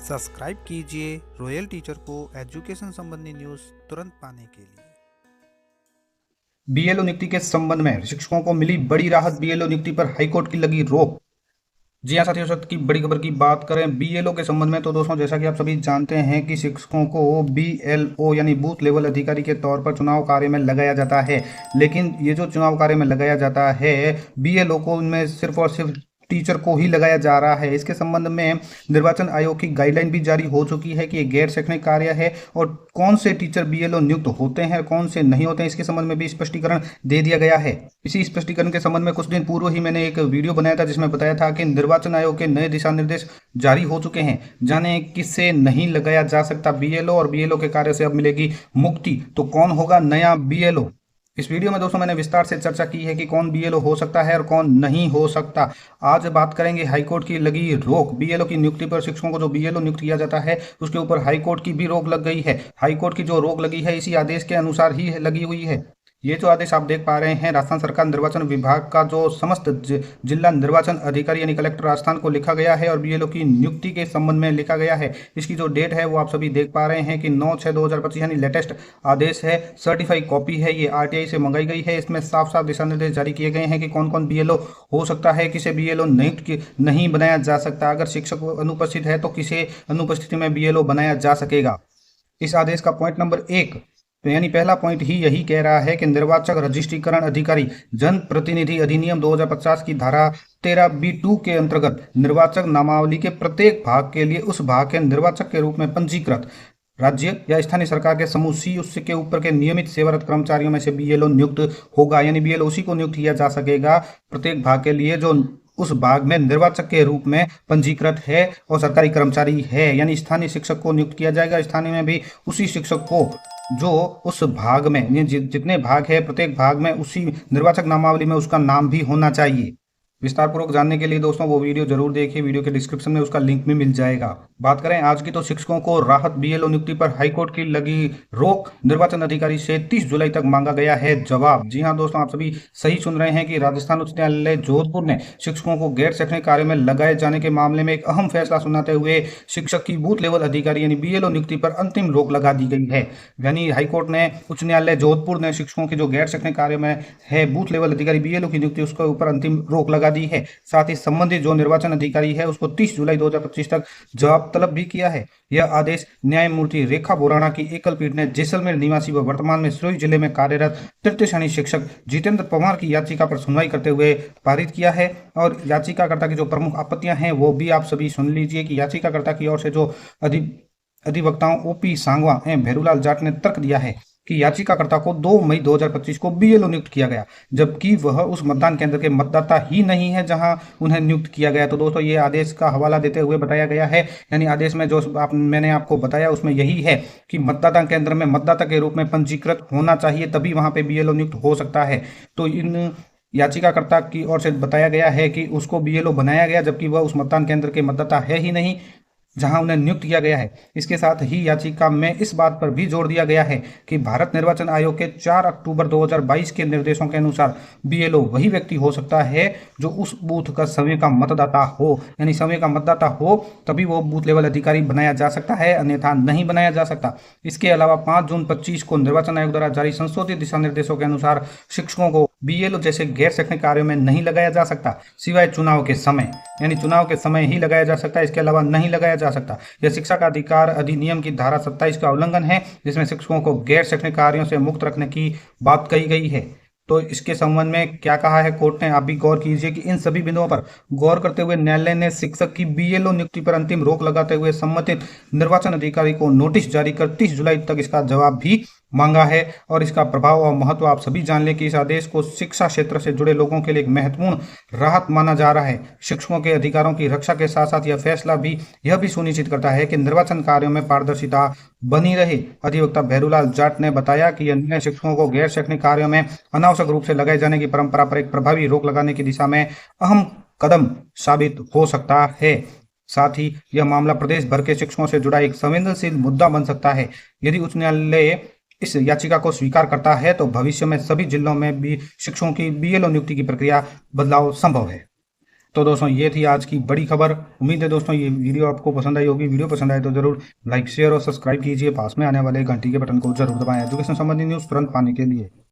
Subscribe कीजिए royal teacher को education संबंधी न्यूज़ तुरंत पाने के लिए। बीएलओ नियुक्ति के संबंध में शिक्षकों को मिली बड़ी राहत। बीएलओ नियुक्ति पर हाईकोर्ट की लगी रोक। जी हाँ साथियों, सत्य की बड़ी खबर की बात करें बीएलओ के संबंध में तो दोस्तों, जैसा कि आप सभी जानते हैं कि शिक्षकों को बीएलओ यानी बूथ लेवल अधिकारी के तौर पर चुनाव कार्य में लगाया जाता है। लेकिन ये जो चुनाव कार्य में लगाया जाता है, बीएलओ को उनमें सिर्फ और सिर्फ टीचर को ही लगाया जा रहा है। इसके संबंध में निर्वाचन आयोग की गाइडलाइन भी जारी हो चुकी है कि ये गैर शैक्षणिक कार्य है और कौन से टीचर बीएलओ नियुक्त होते हैं, कौन से नहीं होते हैं, इसके संबंध में भी स्पष्टीकरण दे दिया गया है। इसी स्पष्टीकरण के संबंध में कुछ दिन पूर्व ही मैंने एक वीडियो बनाया था जिसमें बताया था कि निर्वाचन आयोग के नए दिशा निर्देश जारी हो चुके हैं। जाने किससे नहीं लगाया जा सकता बीएलओ और बीएलओ के कार्य से अब मिलेगी मुक्ति। तो कौन होगा नया बीएलओ? इस वीडियो में दोस्तों मैंने विस्तार से चर्चा की है कि कौन बीएलओ हो सकता है और कौन नहीं हो सकता। आज बात करेंगे हाईकोर्ट की लगी रोक। बीएलओ की नियुक्ति पर शिक्षकों को जो बीएलओ नियुक्त किया जाता है उसके ऊपर हाईकोर्ट की भी रोक लग गई है। हाईकोर्ट की जो रोक लगी है इसी आदेश के अनुसार ही लगी हुई है। ये जो आदेश आप देख पा रहे हैं, राजस्थान सरकार निर्वाचन विभाग का जो समस्त जिला निर्वाचन अधिकारी यानी कलेक्टर राजस्थान को लिखा गया है और बीएलओ की नियुक्ति के संबंध में लिखा गया है। इसकी जो डेट है वो आप सभी देख पा रहे हैं कि 9/6/2025 यानी लेटेस्ट आदेश है। सर्टिफाई कॉपी है, ये आरटीआई से मंगाई गई है। इसमें साफ साफ दिशा निर्देश जारी किए गए हैं कि कौन कौन बीएलओ हो सकता है, किसे बीएलओ नहीं बनाया जा सकता। अगर शिक्षक अनुपस्थित है तो किसे अनुपस्थिति में बीएलओ बनाया जा सकेगा। इस आदेश का पॉइंट नंबर 1 तो यानी पहला पॉइंट ही यही कह रहा है कि निर्वाचक रजिस्ट्रीकरण अधिकारी जन प्रतिनिधि अधिनियम 2050 की धारा 13B2 के अंतर्गत निर्वाचक नामावली के प्रत्येक भाग के लिए उस भाग के निर्वाचक के रूप में पंजीकृत राज्य या स्थानीय सरकार के समूह सी उसके के ऊपर के नियमित सेवारत कर्मचारियों में से बीएलओ नियुक्त होगा। यानी बीएलओ उसी को नियुक्त किया जा सकेगा प्रत्येक भाग के लिए जो उस भाग में निर्वाचक के रूप में पंजीकृत है और सरकारी कर्मचारी है। यानी स्थानीय शिक्षक को नियुक्त किया जाएगा। स्थानीय में भी उसी शिक्षक को जो उस भाग में जितने भाग है प्रत्येक भाग में उसी निर्वाचक नामावली में उसका नाम भी होना चाहिए। विस्तार पूर्वक जानने के लिए दोस्तों वो वीडियो जरूर देखिए, वीडियो के डिस्क्रिप्शन में उसका लिंक भी मिल जाएगा। बात करें आज की तो शिक्षकों को राहत। बीएलओ नियुक्ति पर हाईकोर्ट की लगी रोक। निर्वाचन अधिकारी से 30 जुलाई तक मांगा गया है जवाब। जी हाँ दोस्तों, आप सभी सही सुन रहे हैं कि राजस्थान उच्च न्यायालय जोधपुर ने शिक्षकों को गैर शैक्षणिक कार्य में लगाए जाने के मामले में एक अहम फैसला सुनाते हुए शिक्षक की बूथ लेवल अधिकारी यानी बीएलओ नियुक्ति पर अंतिम रोक लगा दी गई है। यानी हाईकोर्ट ने उच्च न्यायालय जोधपुर ने शिक्षकों के जो गैर शैक्षणिक कार्य में है बूथ लेवल अधिकारी बीएलओ की नियुक्ति उसके ऊपर अंतिम रोक लगा दी है। साथ ही संबंधित जो निर्वाचन अधिकारी है उसको 30 जुलाई 2025 तक जवाब तलब भी किया है। यह आदेश न्यायमूर्ति रेखा बोराणा की एकल पीठ ने जैसलमेर निवासी व वर्तमान में सिरोही जिले में कार्यरत तृतीय श्रेणी शिक्षक जितेंद्र पवार की याचिका पर सुनवाई करते हुए पारित किया है। और याचिकाकर्ता की जो प्रमुख आपत्तियां हैं वो भी आप सभी सुन लीजिए कि याचिकाकर्ता की ओर से जो अधिवक्ताओं ओपी सांगवा एवं भेरूलाल जाट ने तर्क दिया है कि याचिकाकर्ता को 2 मई 2025 को बीएलओ नियुक्त किया गया जबकि वह उस मतदान केंद्र के मतदाता ही नहीं है जहां उन्हें नियुक्त किया गया। तो दोस्तों ये आदेश का हवाला देते हुए बताया गया है, यानी आदेश में जो मैंने आपको बताया उसमें यही है कि मतदाता केंद्र में मतदाता के रूप में पंजीकृत होना चाहिए, तभी वहां पे बीएलओ नियुक्त हो सकता है। तो इन याचिकाकर्ता की ओर से बताया गया है कि उसको बीएलओ बनाया गया जबकि वह उस मतदान केंद्र के मतदाता है ही नहीं जहां उन्हें नियुक्त किया गया है। इसके साथ ही याचिका में इस बात पर भी जोर दिया गया है कि भारत निर्वाचन आयोग के 4 अक्टूबर 2022 के निर्देशों के अनुसार बीएलओ वही व्यक्ति हो सकता है जो उस बूथ का समय का मतदाता हो। यानी समय का मतदाता हो तभी वो बूथ लेवल अधिकारी बनाया जा सकता है, अन्यथा नहीं बनाया जा सकता। इसके अलावा 5 जून 25 को निर्वाचन आयोग द्वारा जारी संशोधित दिशा निर्देशों के अनुसार शिक्षकों को बीएलओ जैसे गैर शैक्षणिक कार्यों में नहीं लगाया जा सकता सिवाय चुनाव के समय। यानी चुनाव के समय ही लगाया जा सकता है, इसके अलावा नहीं लगाया जा सकता। यह शिक्षा का अधिकार अधिनियम की धारा 27 का उल्लंघन है जिसमें शिक्षकों को गैर शैक्षणिक कार्यों से मुक्त रखने की बात कही गई है। तो इसके संबंध में क्या कहा है कोर्ट ने, आप भी गौर कीजिए कि इन सभी बिंदुओं पर गौर करते हुए न्यायालय ने शिक्षक की बीएलओ नियुक्ति पर अंतिम रोक लगाते हुए संबंधित निर्वाचन अधिकारी को नोटिस जारी कर 30 जुलाई तक इसका जवाब भी मांगा है। और इसका प्रभाव और महत्व आप सभी जान लें कि इस आदेश को शिक्षा क्षेत्र से जुड़े लोगों के लिए एक महत्वपूर्ण राहत माना जा रहा है। शिक्षकों के अधिकारों की रक्षा के साथ साथ यह फैसला भी यह भी सुनिश्चित करता है कि निर्वाचन कार्यों में पारदर्शिता बनी रहे। अधिवक्ता भेरूलाल जाट ने बताया कि यह निर्णय शिक्षकों को गैर शैक्षणिक कार्यों में अनावश्यक रूप से लगाए जाने की परंपरा पर एक प्रभावी रोक लगाने की दिशा में अहम कदम साबित हो सकता है। साथ ही यह मामला प्रदेश भर के शिक्षकों से जुड़ा एक संवेदनशील मुद्दा बन सकता है। यदि उच्च न्यायालय इस याचिका को स्वीकार करता है तो भविष्य में सभी जिलों में भी शिक्षकों की बीएलओ नियुक्ति की प्रक्रिया बदलाव संभव है। तो दोस्तों ये थी आज की बड़ी खबर। उम्मीद है दोस्तों ये वीडियो आपको पसंद आई होगी। वीडियो पसंद आए तो जरूर लाइक शेयर और सब्सक्राइब कीजिए। पास में आने वाले घंटी के बटन को जरूर दबाएं एजुकेशन संबंधी न्यूज़ तुरंत पाने के लिए।